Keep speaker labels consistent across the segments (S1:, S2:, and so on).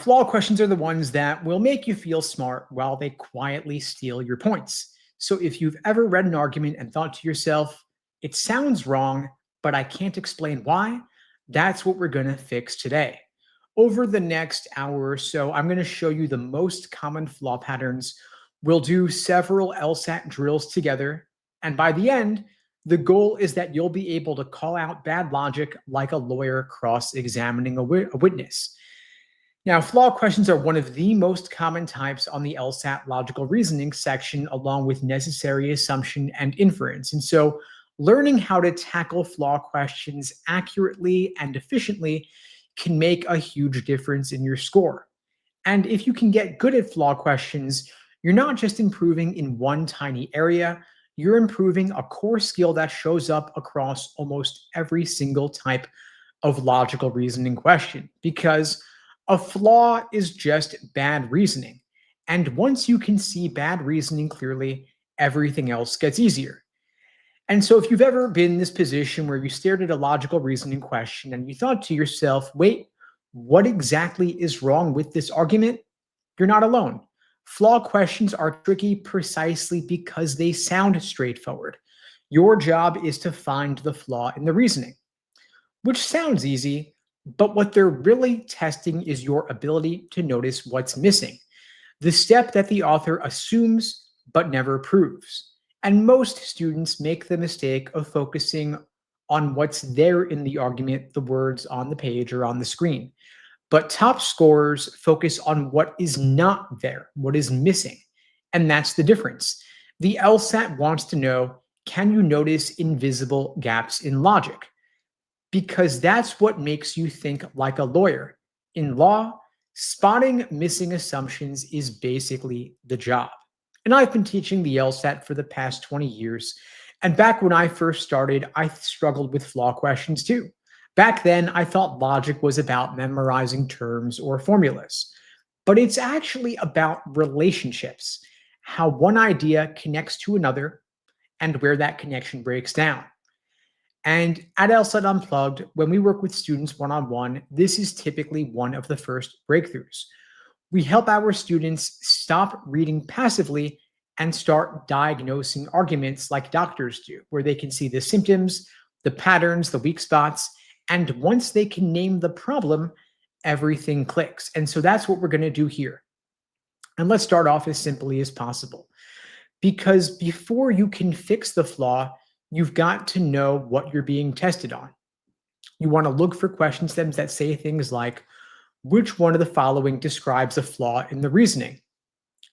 S1: Flaw questions are the ones that will make you feel smart while they quietly steal your points. So if you've ever read an argument and thought to yourself, it sounds wrong, but I can't explain why, that's what we're going to fix today. Over the next hour or so, I'm going to show you the most common flaw patterns. We'll do several LSAT drills together. And by the end, the goal is that you'll be able to call out bad logic like a lawyer cross-examining a witness. Now, flaw questions are one of the most common types on the LSAT logical reasoning section, along with necessary assumption and inference. And so, learning how to tackle flaw questions accurately and efficiently can make a huge difference in your score. And if you can get good at flaw questions, you're not just improving in one tiny area, you're improving a core skill that shows up across almost every single type of logical reasoning question. Because a flaw is just bad reasoning. And once you can see bad reasoning clearly, everything else gets easier. And so if you've ever been in this position where you stared at a logical reasoning question and you thought to yourself, wait, what exactly is wrong with this argument? You're not alone. Flaw questions are tricky precisely because they sound straightforward. Your job is to find the flaw in the reasoning, which sounds easy, but what they're really testing is your ability to notice what's missing, the step that the author assumes but never proves. And most students make the mistake of focusing on what's there in the argument, the words on the page or on the screen. But top scorers focus on what is not there, what is missing. And that's the difference. The LSAT wants to know, can you notice invisible gaps in logic? Because that's what makes you think like a lawyer. In law, spotting missing assumptions is basically the job. And I've been teaching the LSAT for the past 20 years. And back when I first started, I struggled with flaw questions too. Back then, I thought logic was about memorizing terms or formulas. But it's actually about relationships, how one idea connects to another, and where that connection breaks down. And at LSAT Unplugged, when we work with students one-on-one, this is typically one of the first breakthroughs. We help our students stop reading passively and start diagnosing arguments like doctors do, where they can see the symptoms, the patterns, the weak spots, and once they can name the problem, everything clicks. And so that's what we're going to do here. And let's start off as simply as possible. Because before you can fix the flaw, you've got to know what you're being tested on. You want to look for question stems that say things like, which one of the following describes a flaw in the reasoning?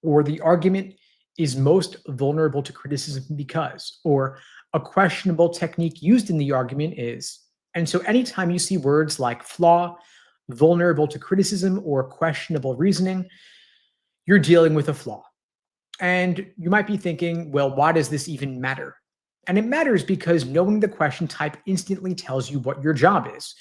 S1: Or the argument is most vulnerable to criticism because, or a questionable technique used in the argument is. And so anytime you see words like flaw, vulnerable to criticism, or questionable reasoning, you're dealing with a flaw. And you might be thinking, well, why does this even matter? And it matters because knowing the question type instantly tells you what your job is.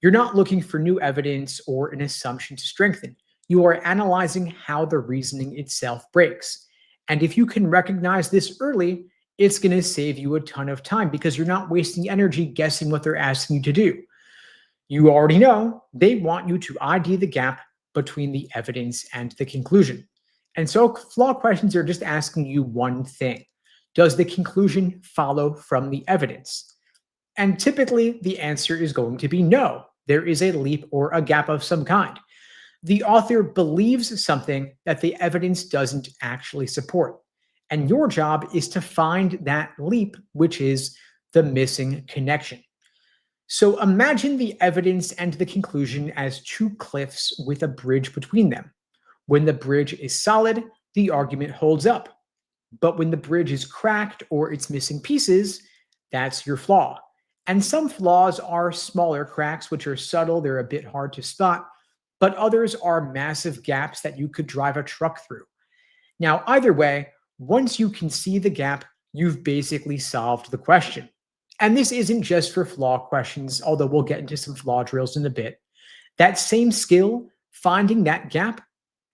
S1: You're not looking for new evidence or an assumption to strengthen. You are analyzing how the reasoning itself breaks. And if you can recognize this early, it's going to save you a ton of time because you're not wasting energy guessing what they're asking you to do. You already know they want you to ID the gap between the evidence and the conclusion. And so flaw questions are just asking you one thing. Does the conclusion follow from the evidence? And typically the answer is going to be no. There is a leap or a gap of some kind. The author believes something that the evidence doesn't actually support. And your job is to find that leap, which is the missing connection. So imagine the evidence and the conclusion as two cliffs with a bridge between them. When the bridge is solid, the argument holds up. But when the bridge is cracked or it's missing pieces, that's your flaw. And some flaws are smaller cracks, which are subtle, they're a bit hard to spot, but others are massive gaps that you could drive a truck through. Now, either way, once you can see the gap, you've basically solved the question. And this isn't just for flaw questions, although we'll get into some flaw drills in a bit. That same skill, finding that gap,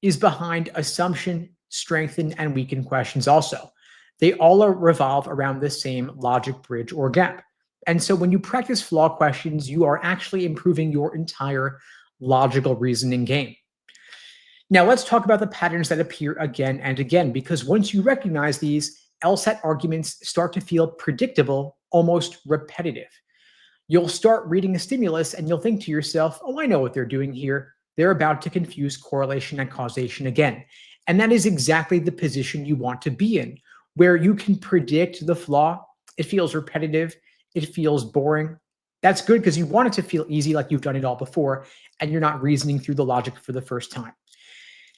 S1: is behind assumption, strengthen, and weaken questions also. They all revolve around the same logic bridge or gap. And so when you practice flaw questions, you are actually improving your entire logical reasoning game. Now let's talk about the patterns that appear again and again, because once you recognize these, LSAT arguments start to feel predictable, almost repetitive. You'll start reading a stimulus and you'll think to yourself, oh, I know what they're doing here. They're about to confuse correlation and causation again. And that is exactly the position you want to be in, where you can predict the flaw. It feels repetitive. It feels boring. That's good because you want it to feel easy, like you've done it all before, and you're not reasoning through the logic for the first time.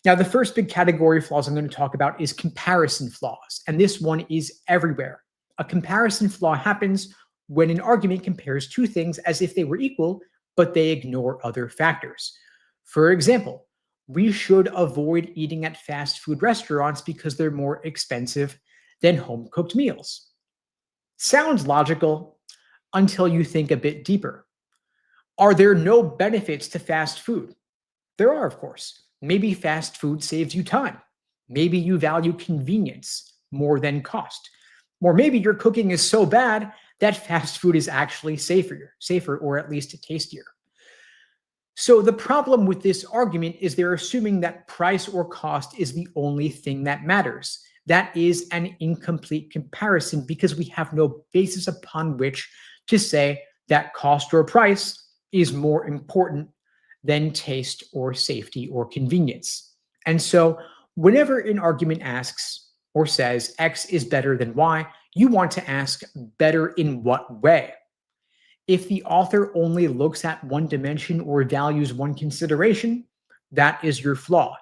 S1: Now, the first big category of flaws I'm going to talk about is comparison flaws. And this one is everywhere. A comparison flaw happens when an argument compares two things as if they were equal, but they ignore other factors. For example, we should avoid eating at fast food restaurants because they're more expensive than home-cooked meals. Sounds logical until you think a bit deeper. Are there no benefits to fast food? There are, of course. Maybe fast food saves you time. Maybe you value convenience more than cost. Or maybe your cooking is so bad that fast food is actually safer, or at least tastier. So the problem with this argument is they're assuming that price or cost is the only thing that matters. That is an incomplete comparison because we have no basis upon which to say that cost or price is more important than taste or safety or convenience. And so whenever an argument asks or says X is better than Y, you want to ask better in what way? If the author only looks at one dimension or values one consideration, that is your flaw.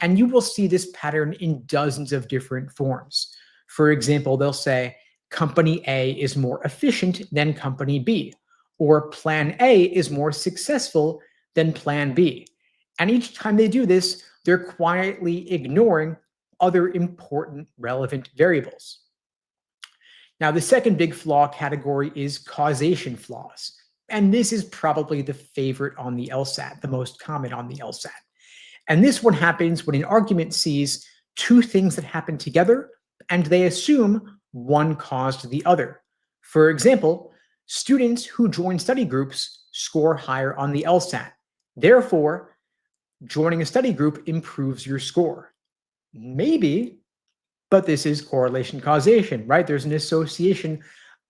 S1: And you will see this pattern in dozens of different forms. For example, they'll say company A is more efficient than company B, or plan A is more successful than plan B. And each time they do this, they're quietly ignoring other important relevant variables. Now, the second big flaw category is causation flaws. And this is probably the favorite on the LSAT, the most common on the LSAT. And this one happens when an argument sees two things that happen together and they assume one caused the other. For example, students who join study groups score higher on the LSAT. Therefore, joining a study group improves your score. Maybe, but this is correlation causation, right? There's an association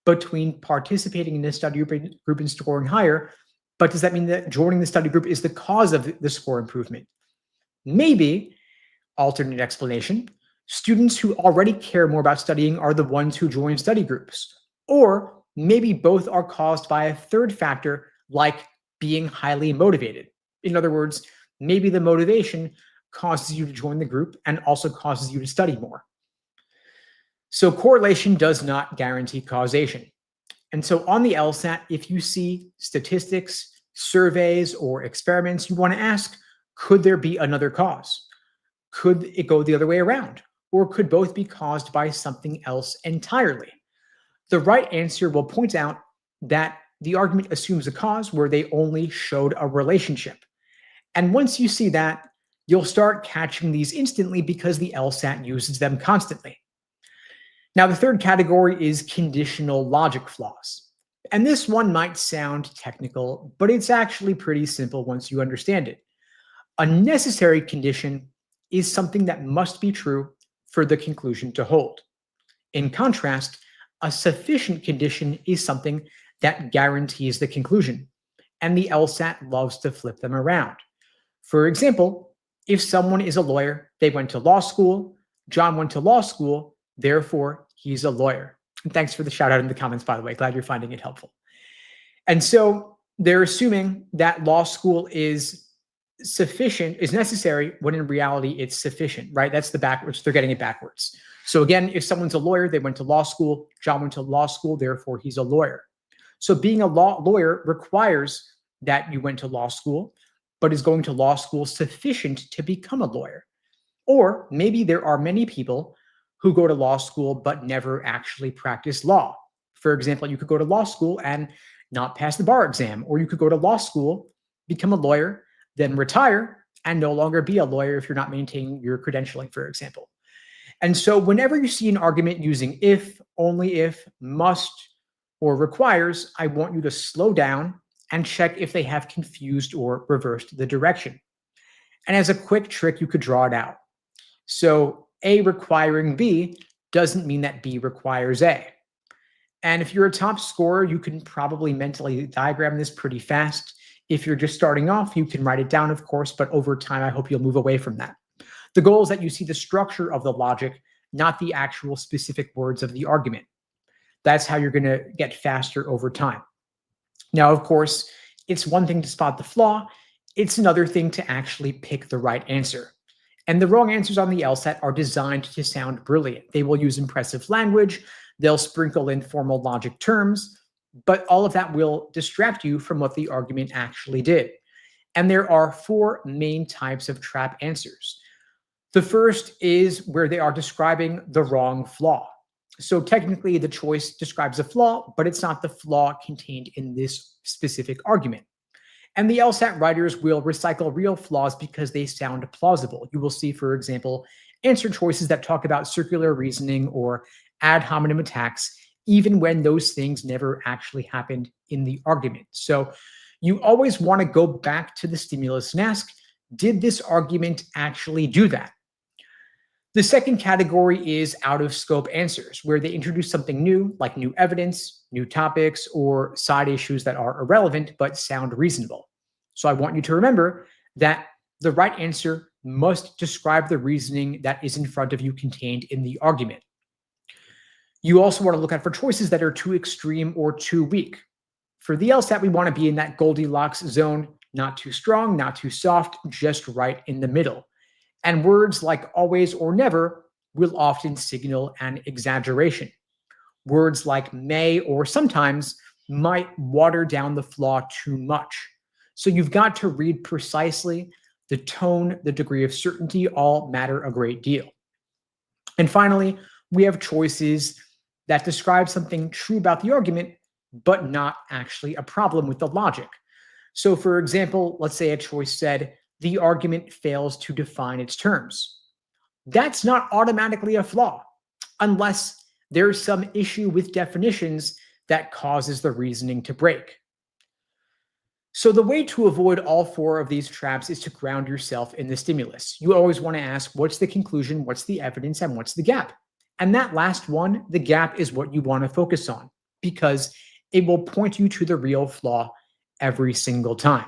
S1: between participating in a study group and scoring higher, but does that mean that joining the study group is the cause of the score improvement? Maybe, alternate explanation, students who already care more about studying are the ones who join study groups. Or maybe both are caused by a third factor, like being highly motivated. In other words, maybe the motivation causes you to join the group and also causes you to study more. So correlation does not guarantee causation. And so on the LSAT, if you see statistics, surveys, or experiments, you want to ask, could there be another cause? Could it go the other way around? Or could both be caused by something else entirely? The right answer will point out that the argument assumes a cause where they only showed a relationship. And once you see that, you'll start catching these instantly because the LSAT uses them constantly. Now, the third category is conditional logic flaws. And this one might sound technical, but it's actually pretty simple once you understand it. A necessary condition is something that must be true for the conclusion to hold. In contrast, a sufficient condition is something that guarantees the conclusion, and the LSAT loves to flip them around. For example, if someone is a lawyer, they went to law school, John went to law school, therefore he's a lawyer. And thanks for the shout out in the comments, by the way. Glad you're finding it helpful. And so they're assuming that law school is sufficient, is necessary, when in reality it's sufficient, right? That's the backwards. They're getting it backwards. So again, if someone's a lawyer, they went to law school, John went to law school, therefore he's a lawyer. So being a lawyer requires that you went to law school, but is going to law school sufficient to become a lawyer? Or maybe there are many people who go to law school but never actually practice law. For example, you could go to law school and not pass the bar exam, or you could go to law school, become a lawyer, then retire and no longer be a lawyer if you're not maintaining your credentialing, for example. And so whenever you see an argument using if, only if, must, or requires, I want you to slow down and check if they have confused or reversed the direction. And as a quick trick, you could draw it out. So A requiring B doesn't mean that B requires A. And if you're a top scorer, you can probably mentally diagram this pretty fast. If you're just starting off, you can write it down, of course, but over time, I hope you'll move away from that. The goal is that you see the structure of the logic, not the actual specific words of the argument. That's how you're going to get faster over time. Now, of course, it's one thing to spot the flaw. It's another thing to actually pick the right answer. And the wrong answers on the LSAT are designed to sound brilliant. They will use impressive language. They'll sprinkle in formal logic terms, but all of that will distract you from what the argument actually did. And there are 4 main types of trap answers. The first is where they are describing the wrong flaw. So technically, the choice describes a flaw, but it's not the flaw contained in this specific argument. And the LSAT writers will recycle real flaws because they sound plausible. You will see, for example, answer choices that talk about circular reasoning or ad hominem attacks, even when those things never actually happened in the argument. So you always want to go back to the stimulus and ask, did this argument actually do that? The second category is out-of-scope answers, where they introduce something new, like new evidence, new topics, or side issues that are irrelevant but sound reasonable. So I want you to remember that the right answer must describe the reasoning that is in front of you contained in the argument. You also want to look out for choices that are too extreme or too weak. For the LSAT, we want to be in that Goldilocks zone, not too strong, not too soft, just right in the middle. And words like always or never will often signal an exaggeration. Words like may or sometimes might water down the flaw too much. So you've got to read precisely. The tone, the degree of certainty all matter a great deal. And finally, we have choices that describe something true about the argument, but not actually a problem with the logic. So for example, let's say a choice said, the argument fails to define its terms. That's not automatically a flaw, unless there's some issue with definitions that causes the reasoning to break. So the way to avoid all 4 of these traps is to ground yourself in the stimulus. You always want to ask, what's the conclusion, what's the evidence, and what's the gap? And that last one, the gap, is what you want to focus on because it will point you to the real flaw every single time.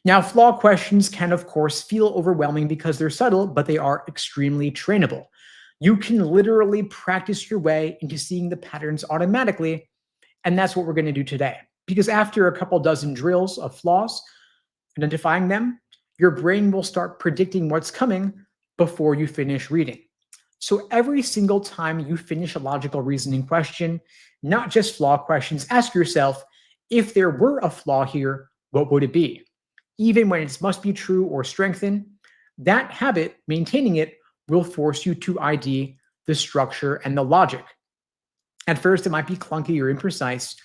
S1: Now, flaw questions can, of course, feel overwhelming because they're subtle, but they are extremely trainable. You can literally practice your way into seeing the patterns automatically, and that's what we're going to do today. Because after a couple dozen drills of flaws, identifying them, your brain will start predicting what's coming before you finish reading. So every single time you finish a logical reasoning question, not just flaw questions, ask yourself, if there were a flaw here, what would it be? Even when it must be true or strengthen, that habit, maintaining it, will force you to ID the structure and the logic. At first, it might be clunky or imprecise,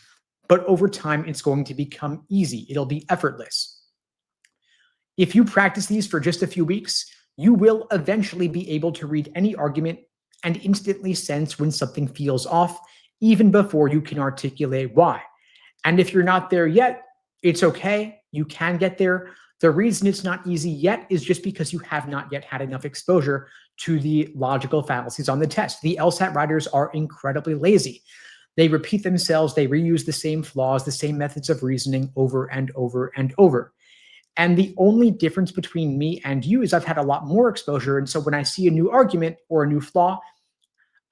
S1: but over time, it's going to become easy. It'll be effortless. If you practice these for just a few weeks, you will eventually be able to read any argument and instantly sense when something feels off, even before you can articulate why. And if you're not there yet, it's okay. You can get there. The reason it's not easy yet is just because you have not yet had enough exposure to the logical fallacies on the test. The LSAT writers are incredibly lazy. They repeat themselves. They reuse the same flaws, the same methods of reasoning over and over and over. And the only difference between me and you is I've had a lot more exposure. And so when I see a new argument or a new flaw,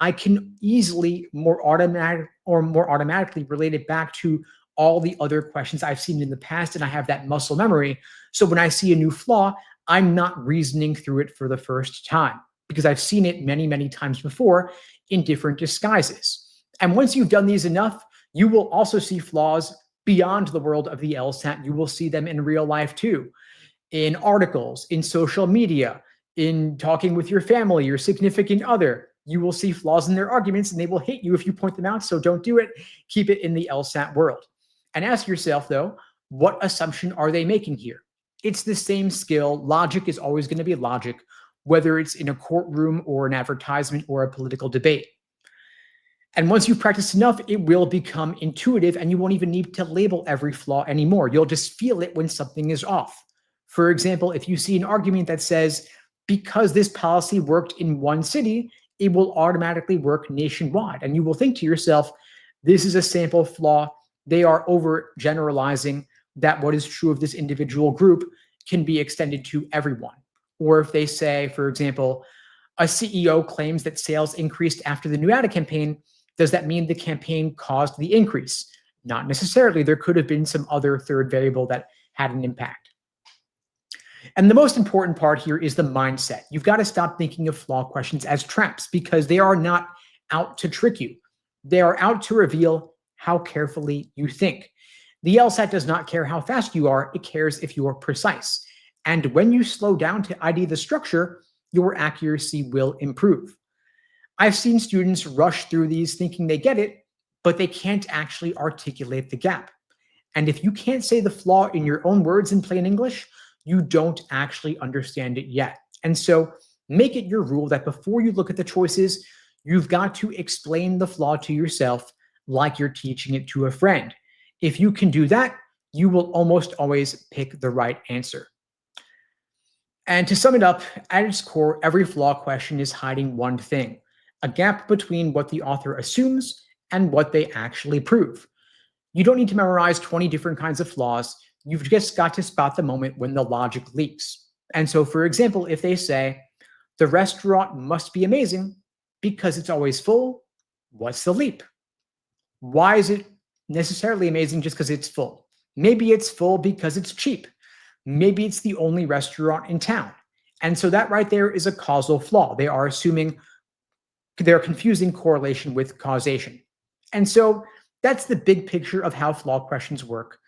S1: I can easily more automatically relate it back to all the other questions I've seen in the past, and I have that muscle memory. So when I see a new flaw, I'm not reasoning through it for the first time because I've seen it many, many times before in different disguises. And once you've done these enough, you will also see flaws beyond the world of the LSAT. You will see them in real life too, in articles, in social media, in talking with your family, your significant other. You will see flaws in their arguments and they will hate you if you point them out. So don't do it. Keep it in the LSAT world. And ask yourself, though, what assumption are they making here? It's the same skill. Logic is always going to be logic, whether it's in a courtroom or an advertisement or a political debate. And once you've practiced enough, it will become intuitive and you won't even need to label every flaw anymore. You'll just feel it when something is off. For example, if you see an argument that says, because this policy worked in one city, it will automatically work nationwide. And you will think to yourself, this is a sample flaw. They are overgeneralizing that what is true of this individual group can be extended to everyone. Or if they say, for example, a CEO claims that sales increased after the new ad campaign, does that mean the campaign caused the increase? Not necessarily. There could have been some other third variable that had an impact. And the most important part here is the mindset. You've got to stop thinking of flaw questions as traps because they are not out to trick you. They are out to reveal how carefully you think. The LSAT does not care how fast you are. It cares if you are precise. And when you slow down to ID the structure, your accuracy will improve. I've seen students rush through these thinking they get it, but they can't actually articulate the gap. And if you can't say the flaw in your own words in plain English, you don't actually understand it yet. And so make it your rule that before you look at the choices, you've got to explain the flaw to yourself like you're teaching it to a friend. If you can do that, you will almost always pick the right answer. And to sum it up, at its core, every flaw question is hiding one thing: a gap between what the author assumes and what they actually prove. You don't need to memorize 20 different kinds of flaws. You've just got to spot the moment when the logic leaks. And so, for example, if they say, the restaurant must be amazing because it's always full, what's the leap? Why is it necessarily amazing just because it's full? Maybe it's full because it's cheap. Maybe it's the only restaurant in town. And so that right there is a causal flaw. They're confusing correlation with causation. And so that's the big picture of how flaw questions work.